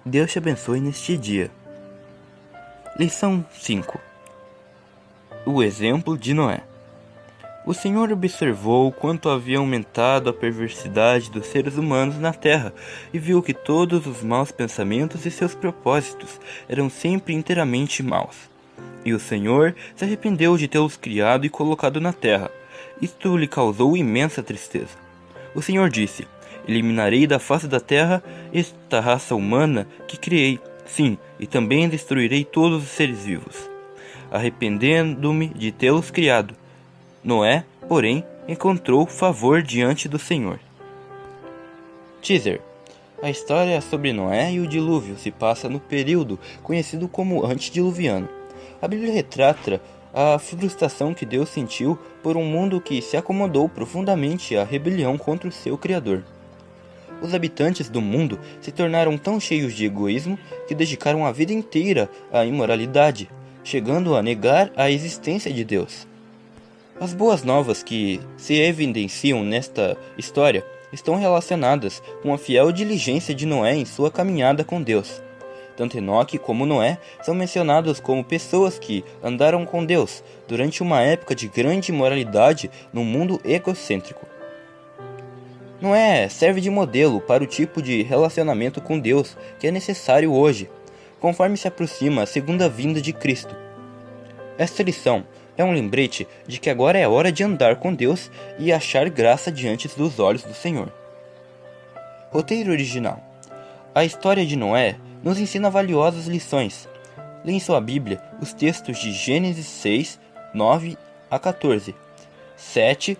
Deus te abençoe neste dia. Lição 5. O exemplo de Noé. O Senhor observou quanto havia aumentado a perversidade dos seres humanos na terra e viu que todos os maus pensamentos e seus propósitos eram sempre inteiramente maus. E o Senhor se arrependeu de tê-los criado e colocado na terra. Isto lhe causou imensa tristeza. O Senhor disse: eliminarei da face da terra esta raça humana que criei, sim, e também destruirei todos os seres vivos, arrependendo-me de tê-los criado. Noé, porém, encontrou favor diante do Senhor. Teaser. A história sobre Noé e o dilúvio se passa no período conhecido como antediluviano. A Bíblia retrata a frustração que Deus sentiu por um mundo que se acomodou profundamente à rebelião contra o seu Criador. Os habitantes do mundo se tornaram tão cheios de egoísmo que dedicaram a vida inteira à imoralidade, chegando a negar a existência de Deus. As boas novas que se evidenciam nesta história estão relacionadas com a fiel diligência de Noé em sua caminhada com Deus. Tanto Enoque como Noé são mencionados como pessoas que andaram com Deus durante uma época de grande imoralidade num mundo egocêntrico. Noé serve de modelo para o tipo de relacionamento com Deus que é necessário hoje, conforme se aproxima a segunda vinda de Cristo. Esta lição é um lembrete de que agora é hora de andar com Deus e achar graça diante dos olhos do Senhor. Roteiro original. A história de Noé nos ensina valiosas lições. Leia em sua Bíblia os textos de Gênesis 6, 9 a 14, 7,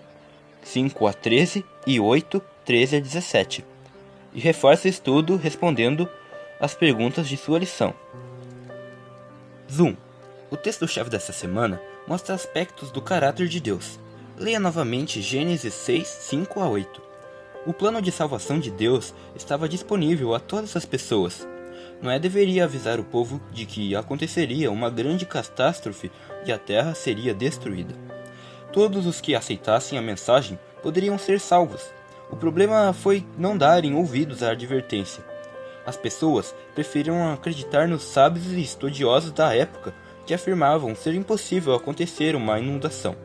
5 a 13 e 8, 13 a 17. E reforce o estudo respondendo as perguntas de sua lição. Zoom. O texto-chave dessa semana mostra aspectos do caráter de Deus. Leia novamente Gênesis 6, 5 a 8. O plano de salvação de Deus estava disponível a todas as pessoas. Noé deveria avisar o povo de que aconteceria uma grande catástrofe e a terra seria destruída. Todos os que aceitassem a mensagem poderiam ser salvos. O problema foi não darem ouvidos à advertência. As pessoas preferiram acreditar nos sábios e estudiosos da época que afirmavam ser impossível acontecer uma inundação.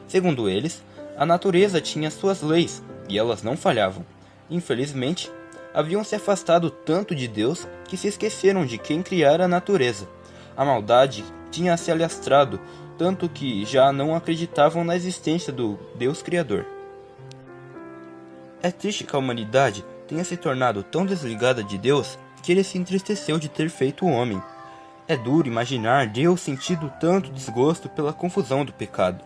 Segundo eles, a natureza tinha suas leis e elas não falhavam. Infelizmente, haviam se afastado tanto de Deus que se esqueceram de quem criara a natureza. A maldade tinha se alastrado tanto que já não acreditavam na existência do Deus Criador. É triste que a humanidade tenha se tornado tão desligada de Deus que ele se entristeceu de ter feito o homem. É duro imaginar Deus sentindo tanto desgosto pela confusão do pecado.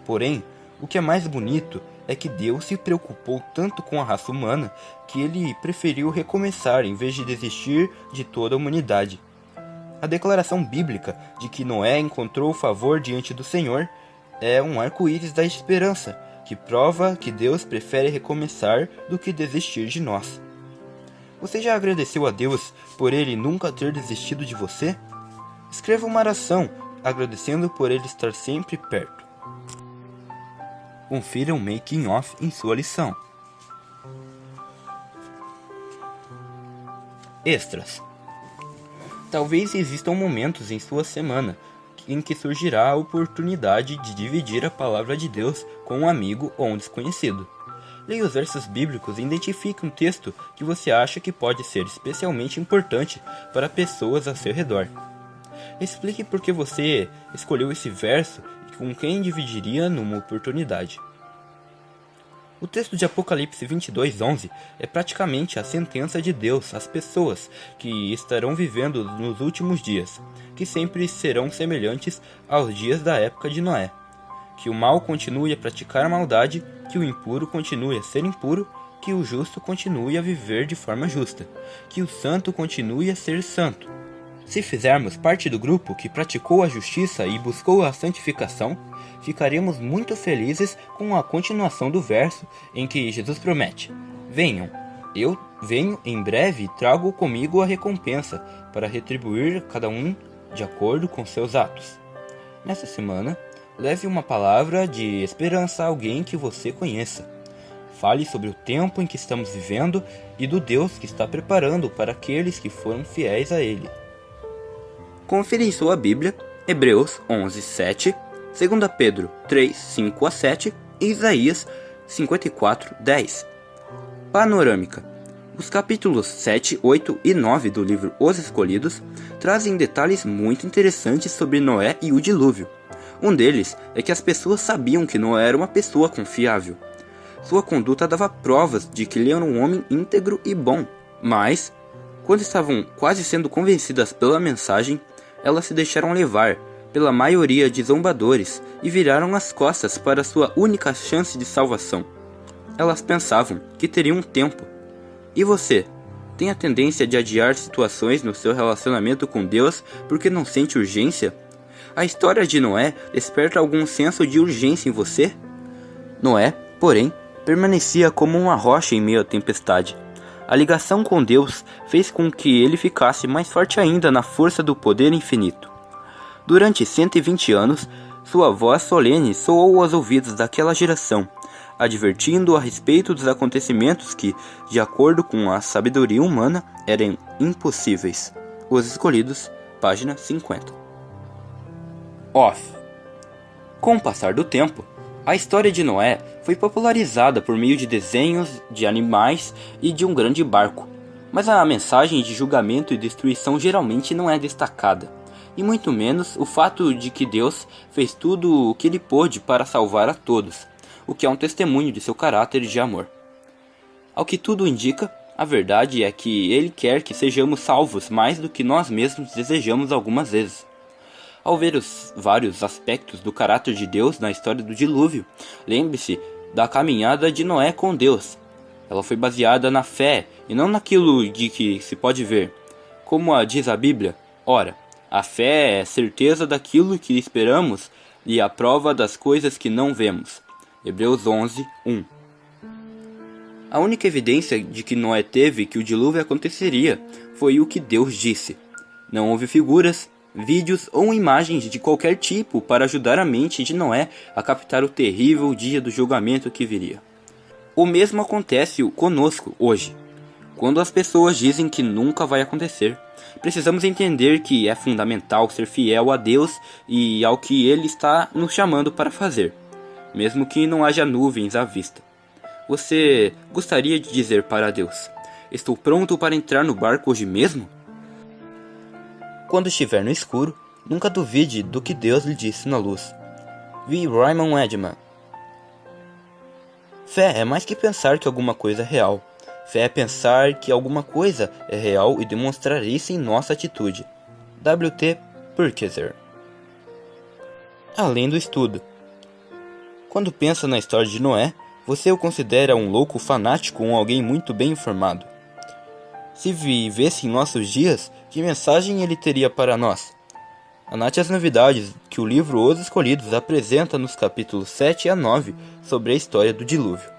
Porém, o que é mais bonito é que Deus se preocupou tanto com a raça humana que ele preferiu recomeçar em vez de desistir de toda a humanidade. A declaração bíblica de que Noé encontrou favor diante do Senhor é um arco-íris da esperança, que prova que Deus prefere recomeçar do que desistir de nós. Você já agradeceu a Deus por ele nunca ter desistido de você? Escreva uma oração agradecendo por ele estar sempre perto. Confira um making of em sua lição. Extras. Talvez existam momentos em sua semana em que surgirá a oportunidade de dividir a palavra de Deus com um amigo ou um desconhecido. Leia os versos bíblicos e identifique um texto que você acha que pode ser especialmente importante para pessoas ao seu redor. Explique por que você escolheu esse verso e com quem dividiria numa oportunidade. O texto de Apocalipse 22:11 é praticamente a sentença de Deus às pessoas que estarão vivendo nos últimos dias, que sempre serão semelhantes aos dias da época de Noé. Que o mal continue a praticar a maldade, que o impuro continue a ser impuro, que o justo continue a viver de forma justa, que o santo continue a ser santo. Se fizermos parte do grupo que praticou a justiça e buscou a santificação, ficaremos muito felizes com a continuação do verso em que Jesus promete: venham, eu venho em breve e trago comigo a recompensa para retribuir cada um de acordo com seus atos. Nessa semana, leve uma palavra de esperança a alguém que você conheça. fale sobre o tempo em que estamos vivendo e do Deus que está preparando para aqueles que foram fiéis a Ele. Confira em sua Bíblia Hebreus 11:7, 2 Pedro 3:5-7 e Isaías 54:10. Panorâmica. Os capítulos 7, 8 e 9 do livro Os Escolhidos trazem detalhes muito interessantes sobre Noé e o dilúvio. Um deles é que as pessoas sabiam que Noé era uma pessoa confiável. Sua conduta dava provas de que ele era um homem íntegro e bom. Mas, quando estavam quase sendo convencidas pela mensagem, elas se deixaram levar pela maioria de zombadores e viraram as costas para sua única chance de salvação. Elas pensavam que teriam tempo. E você? Tem a tendência de adiar situações no seu relacionamento com Deus porque não sente urgência? A história de Noé desperta algum senso de urgência em você? Noé, porém, permanecia como uma rocha em meio à tempestade. A ligação com Deus fez com que ele ficasse mais forte ainda na força do poder infinito. Durante 120 anos, sua voz solene soou aos ouvidos daquela geração, advertindo a respeito dos acontecimentos que, de acordo com a sabedoria humana, eram impossíveis. Os Escolhidos, página 50. Off. Com o passar do tempo, a história de Noé foi popularizada por meio de desenhos de animais e de um grande barco, mas a mensagem de julgamento e destruição geralmente não é destacada, e muito menos o fato de que Deus fez tudo o que ele pôde para salvar a todos, o que é um testemunho de seu caráter de amor. Ao que tudo indica, a verdade é que ele quer que sejamos salvos mais do que nós mesmos desejamos algumas vezes. Ao ver os vários aspectos do caráter de Deus na história do dilúvio, lembre-se da caminhada de Noé com Deus. Ela foi baseada na fé e não naquilo de que se pode ver. Como diz a Bíblia, ora, a fé é certeza daquilo que esperamos e a prova das coisas que não vemos. Hebreus 11:1. A única evidência de que Noé teve que o dilúvio aconteceria foi o que Deus disse. Não houve figuras, vídeos ou imagens de qualquer tipo para ajudar a mente de Noé a captar o terrível dia do julgamento que viria. O mesmo acontece conosco hoje. Quando as pessoas dizem que nunca vai acontecer, precisamos entender que é fundamental ser fiel a Deus e ao que Ele está nos chamando para fazer, mesmo que não haja nuvens à vista. Você gostaria de dizer para Deus: estou pronto para entrar no barco hoje mesmo? Quando estiver no escuro, nunca duvide do que Deus lhe disse na luz. Vi Raymond Edman. Fé é mais que pensar que alguma coisa é real. Fé é pensar que alguma coisa é real e demonstrar isso em nossa atitude. W.T. Purchaser. Além do estudo. Quando pensa na história de Noé, você o considera um louco fanático ou alguém muito bem informado? Se vivesse em nossos dias, que mensagem ele teria para nós? Anote as novidades que o livro Os Escolhidos apresenta nos capítulos 7 a 9 sobre a história do dilúvio.